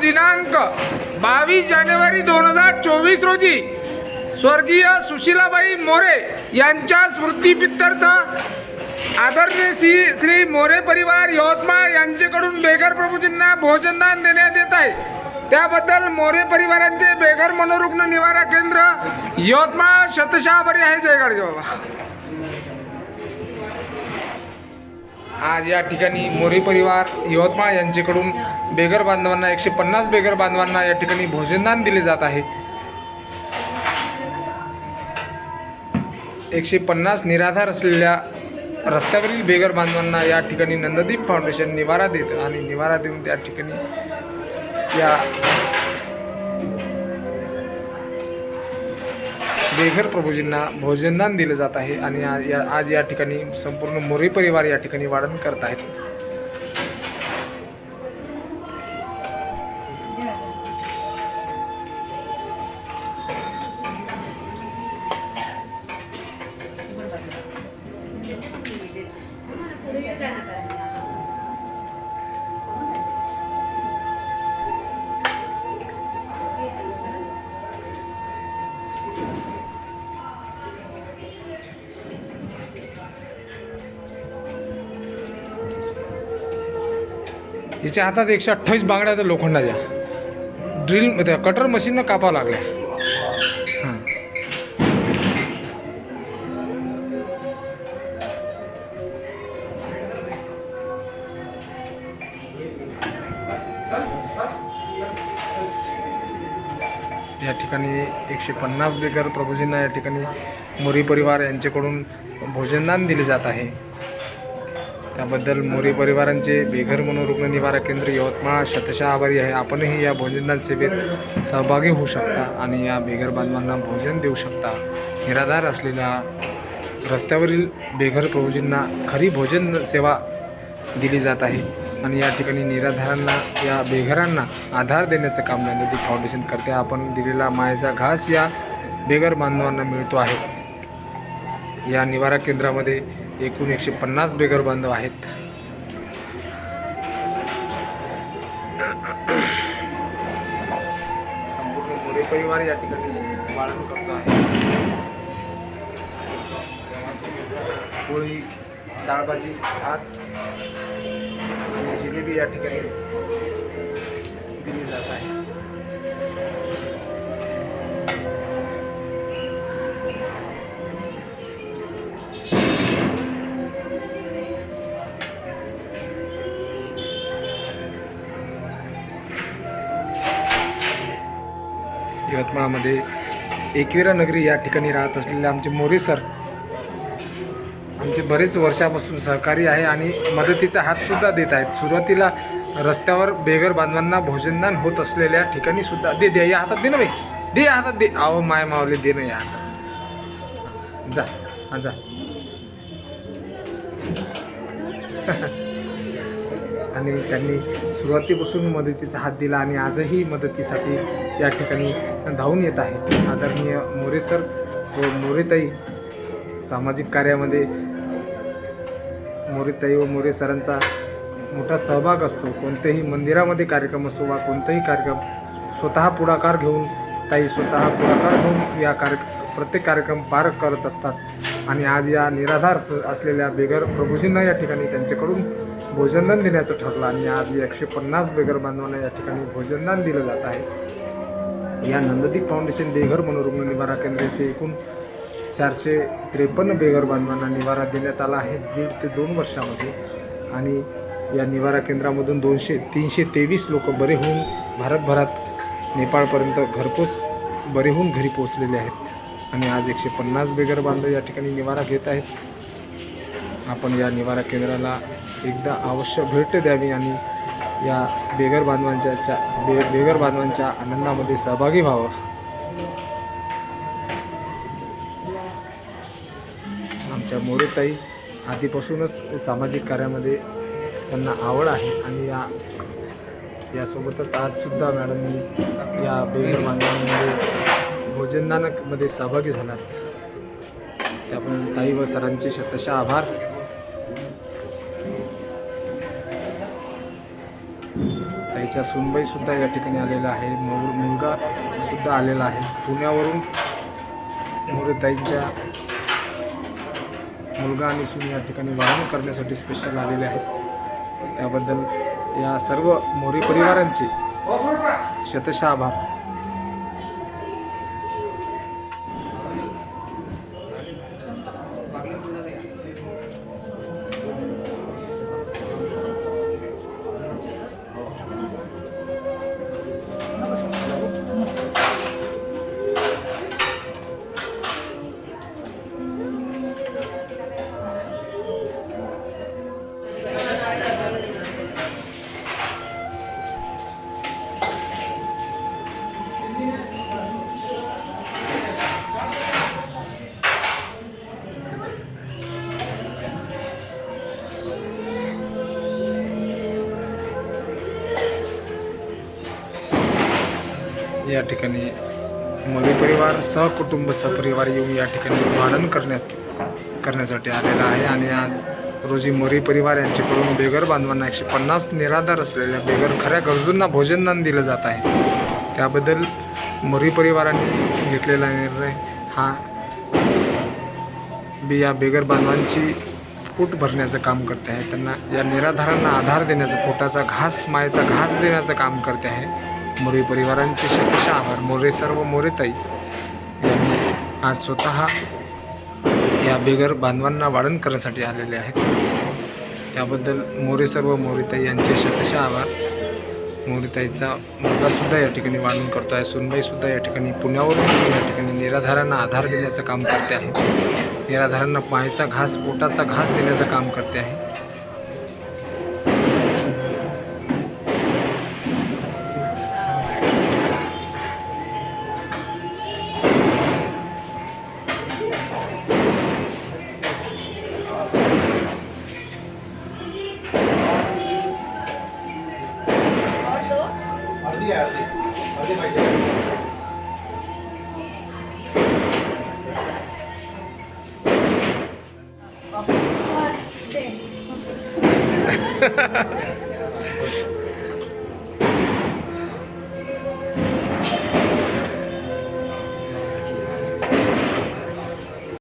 दिनांक 22 जानेवारी 2024 रोजी स्वर्गीय सुशीलाबाई मोरे यांच्या स्मृतीप्रित्यर्थ आदरणीय श्री मोरे परिवार यवतमाळ यांच्याकडून बेघर प्रभूजींना भोजनदान देण्यात येत आहे। त्याबद्दल मोरे परिवारांचे बेघर मनोरुग्ण निवारा केंद्र यवतमाळ शतशः आभारी आहे। जय गाडगे बाबा। आज या ठिकाणी मोरे परिवार यवतमाळ यांच्याकडून बेघर बांधवांना 150 बेघर बांधवांना या ठिकाणी भोजनदान दिले जात आहे। 150 निराधार असलेल्या रस्त्यावरील बेघर बांधवांना या ठिकाणी नंददीप फाउंडेशन निवारा देत आणि निवारा देऊन त्या ठिकाणी या बेघर प्रभूजींना भोजनदान दिले जात आहे। आणि आज या ठिकाणी संपूर्ण मोरे परिवार या ठिकाणी वाढण करत आहेत। हिच्या हातात 128 बांगड्या तर लोखंडाच्या ड्रिल कटर मशीननं कापावं लागल्या। या ठिकाणी 150 बेघर प्रभूजींना या ठिकाणी मोरे परिवार यांच्याकडून भोजनदान दिले जात आहे। त्याबद्दल मोरे परिवारांचे बेघर मनोरुग्ण निवारा केंद्र यवतमाळ शतशः आभारी आहे। आपणही या भोजनदान सेवेत सहभागी होऊ शकता आणि या बेघर बांधवांना भोजन देऊ शकता। निराधार असलेल्या रस्त्यावरील बेघर प्रभूजींना खरी भोजन सेवा दिली जात आहे। आणि या ठिकाणी निराधारांना या बेघरांना आधार देण्याचं काम नंददीप फाउंडेशन करते। आपण दिलेला मायेचा घास या बेघर बांधवांना मिळतो आहे। या निवारा केंद्रामध्ये एकूण 150 बेघर बांधव आहेत। संपूर्ण मोरे परिवार या ठिकाणी पालन करतो आहे। पोळी, डाळभाजी, भात आणि जिलेबी या ठिकाणी दिली जात आहे। यवतमाळमध्ये एकविरा नगरी या ठिकाणी राहत असलेले आमचे मोरे सर आमचे बरेच वर्षापासून सहकारी आहे आणि मदतीचा हातसुद्धा देत आहेत। सुरुवातीला रस्त्यावर बेघर बांधवांना भोजनदान होत असलेल्या ठिकाणी सुद्धा दे या हातात दे ना बाई, दे या हातात दे, आव माय मावले दे ना या हातात, जा हा जा। आणि त्यांनी सुरुवातीपासून मदतीचा हात दिला आणि आजही मदतीसाठी या ठिकाणी धावून येत आहे। आदरणीय मोरे सर व मोरेताई सामाजिक कार्यामध्ये मोरेताई व मोरे सरांचा मोठा सहभाग असतो। कोणत्याही मंदिरामध्ये कार्यक्रम असो वा कोणताही कार्यक्रम स्वतः पुढाकार घेऊन या प्रत्येक कार्यक्रम पार करत असतात। आणि आज या निराधार असलेल्या बेघर प्रभूजींना या ठिकाणी त्यांच्याकडून भोजनदान देण्याचं ठरलं आणि आज 150 बेघर बांधवांना या ठिकाणी भोजनदान दिलं जात आहे। या नंददीप फाउंडेशन बेघर मनोरुग्ण निवारा केंद्र येथे एकूण 453 बेघर बांधवांना निवारा देण्यात आला आहे 1.5 ते 2 वर्षामध्ये। आणि या निवारा केंद्रामधून 323 लोक बरे होऊन भारतभरात नेपाळपर्यंत घरपोच बरे होऊन घरी पोहोचलेले आहेत। आणि आज 150 बेघर बांधव या ठिकाणी निवारा घेत आहेत। आपण या निवारा केंद्राला एकदा अवश्य भेट द्यावी आणि या बेघर बांधवांच्या आनंदामध्ये सहभागी व्हावं। आमच्या मोरेताई आधीपासूनच सामाजिक कार्यामध्ये त्यांना आवड आहे आणि यासोबतच आजसुद्धा मॅडमनी या बेघर बांधवांमध्ये भोजनदानामध्ये सहभागी झाला। त्यामुळे ताई व सरांचे शतशः आभार। ताई त्यांच्या सुनबाईसुद्धा या ठिकाणी आलेल्या आहे. मुलगा सुद्धा आलेला आहे. पुण्यावरून मोरेताईंच्या मुलगा आणि सून या ठिकाणी वाहन करण्यासाठी स्पेशल आलेले आहेत. त्याबद्दल या सर्व मोरे परिवारांचे शतशः आभार. या ठिकाणी मोरे परिवार सहकुटुंब सपरिवार येऊन या ठिकाणी वाढण करण्यासाठी आलेला आहे. आणि आज रोजी मोरे परिवार यांच्याकडून बेघर बांधवांना 150 निराधार असलेल्या बेघर खऱ्या गरजूंना भोजनदान दिलं जात आहे. त्याबद्दल मोरे परिवारांनी घेतलेला निर्णय हा या बेघर बांधवांची पोट भरण्याचं काम करते आहे. त्यांना या निराधारांना आधार देण्याचं, पोटाचा घास, मायेचा घास देण्याचं काम करते आहे. मोरे परिवारांचे शतशः आभार. सर्व मोरेताई यांनी आज स्वतः या बेघर बांधवांना वाढण करण्यासाठी आलेले आहेत. त्याबद्दल सर्व मोरेताई यांचे शतशः आभार. मोरेताईचा मुलगासुद्धा या ठिकाणी वाढण करतो आहे. सुनबाईसुद्धा या ठिकाणी पुण्यावरून या ठिकाणी निराधारांना आधार देण्याचं काम करते आहे. निराधारांना मायेचा घास, पोटाचा घास देण्याचं काम करते आहे.